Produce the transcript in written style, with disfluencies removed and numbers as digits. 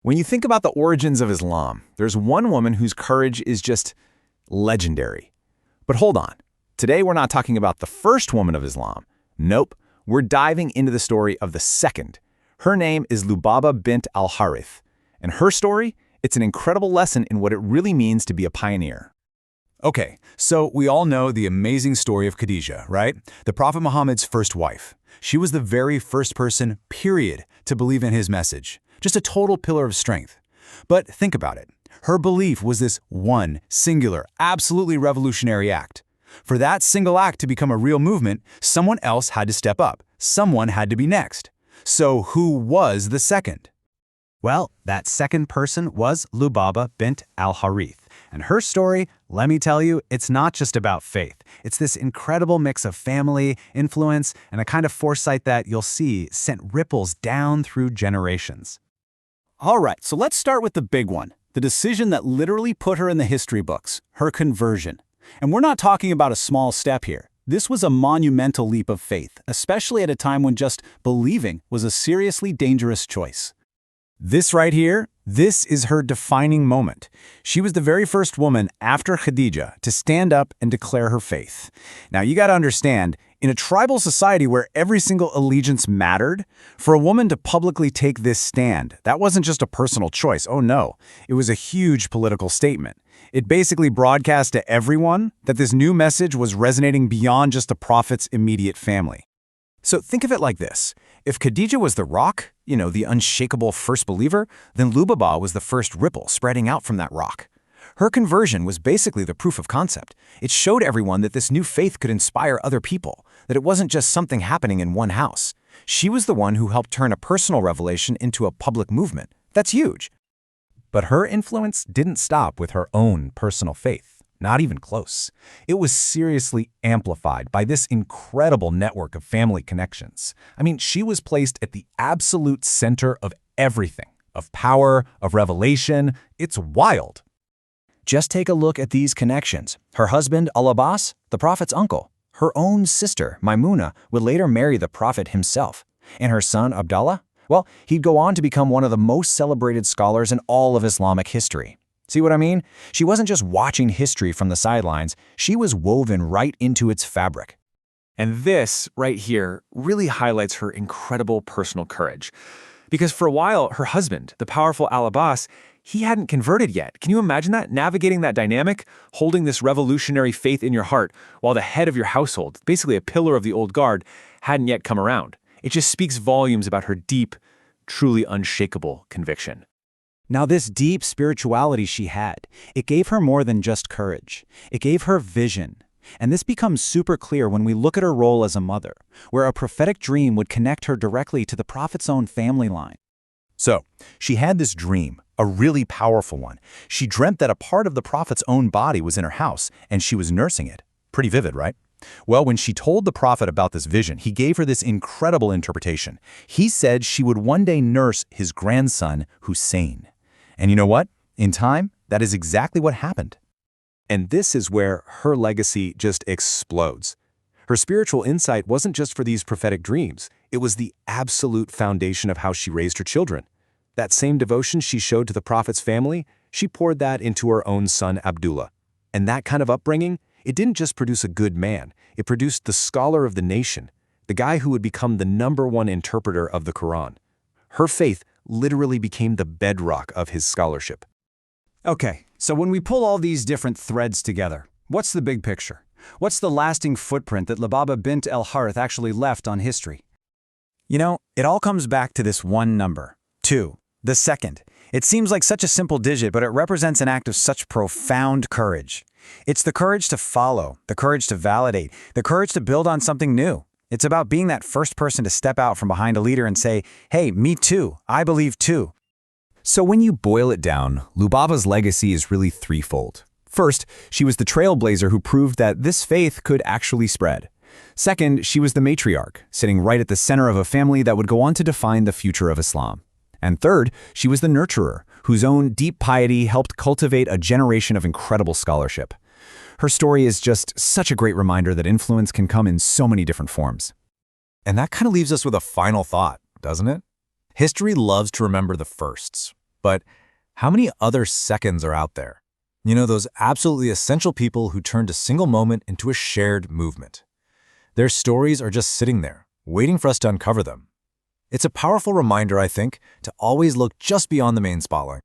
When you think about the origins of Islam, there's one woman whose courage is just legendary. But hold on. Today we're not talking about the first woman of Islam. Nope. We're diving into the story of the second. Her name is Lubaba Bint Al-Harith. And her story, it's an incredible lesson in what it really means to be a pioneer. Okay, so we all know the amazing story of Khadija, right? The Prophet Muhammad's first wife. She was the very first person, period, to believe in his message. Just a total pillar of strength. But think about it. Her belief was this one, singular, absolutely revolutionary act. For that single act to become a real movement, someone else had to step up. Someone had to be next. So who was the second? Well, that second person was Lubaba Bint Al-Harith. And her story, let me tell you, it's not just about faith. It's this incredible mix of family, influence, and a kind of foresight that you'll see sent ripples down through generations. All right, so let's start with the big one, the decision that literally put her in the history books, her conversion. And we're not talking about a small step here. This was a monumental leap of faith, especially at a time when just believing was a seriously dangerous choice. This right here, this is her defining moment. She was the very first woman after Khadija to stand up and declare her faith. Now, you got to understand, in a tribal society where every single allegiance mattered, for a woman to publicly take this stand, that wasn't just a personal choice. Oh no, it was a huge political statement. It basically broadcast to everyone that this new message was resonating beyond just the Prophet's immediate family. So think of it like this. If Khadija was the rock, the unshakable first believer, then Lubaba was the first ripple spreading out from that rock. Her conversion was basically the proof of concept. It showed everyone that this new faith could inspire other people, that it wasn't just something happening in one house. She was the one who helped turn a personal revelation into a public movement. That's huge. But her influence didn't stop with her own personal faith. Not even close. It was seriously amplified by this incredible network of family connections. I mean, she was placed at the absolute center of everything, of power, of revelation. It's wild. Just take a look at these connections. Her husband, Al-Abbas, the Prophet's uncle. Her own sister, Maimuna, would later marry the Prophet himself. And her son, Abdallah? Well, he'd go on to become one of the most celebrated scholars in all of Islamic history. See what I mean? She wasn't just watching history from the sidelines, she was woven right into its fabric. And this, right here, really highlights her incredible personal courage. Because for a while, her husband, the powerful Al-Abbas, he hadn't converted yet. Can you imagine that? Navigating that dynamic, holding this revolutionary faith in your heart, while the head of your household, basically a pillar of the old guard, hadn't yet come around. It just speaks volumes about her deep, truly unshakable conviction. Now, this deep spirituality she had, it gave her more than just courage. It gave her vision. And this becomes super clear when we look at her role as a mother, where a prophetic dream would connect her directly to the Prophet's own family line. So, she had this dream, a really powerful one. She dreamt that a part of the Prophet's own body was in her house, and she was nursing it. Pretty vivid, right? Well, when she told the Prophet about this vision, he gave her this incredible interpretation. He said she would one day nurse his grandson, Hussein. And you know what? In time, that is exactly what happened. And this is where her legacy just explodes. Her spiritual insight wasn't just for these prophetic dreams. It was the absolute foundation of how she raised her children. That same devotion she showed to the Prophet's family, she poured that into her own son, Abdullah. And that kind of upbringing, it didn't just produce a good man. It produced the scholar of the nation, the guy who would become the #1 interpreter of the Quran. Her faith literally became the bedrock of his scholarship. Okay, so when we pull all these different threads together, what's the big picture? What's the lasting footprint that Lubaba Bint Al-Harith actually left on history? It all comes back to this one number, 2, the second. It seems like such a simple digit, but it represents an act of such profound courage. It's the courage to follow, the courage to validate, the courage to build on something new. It's about being that first person to step out from behind a leader and say, hey, me too, I believe too. So when you boil it down, Lubaba's legacy is really threefold. First, she was the trailblazer who proved that this faith could actually spread. Second, she was the matriarch, sitting right at the center of a family that would go on to define the future of Islam. And third, she was the nurturer, whose own deep piety helped cultivate a generation of incredible scholarship. Her story is just such a great reminder that influence can come in so many different forms. And that kind of leaves us with a final thought, doesn't it? History loves to remember the firsts. But how many other seconds are out there? You know, those absolutely essential people who turned a single moment into a shared movement. Their stories are just sitting there, waiting for us to uncover them. It's a powerful reminder, I think, to always look just beyond the main spotlight.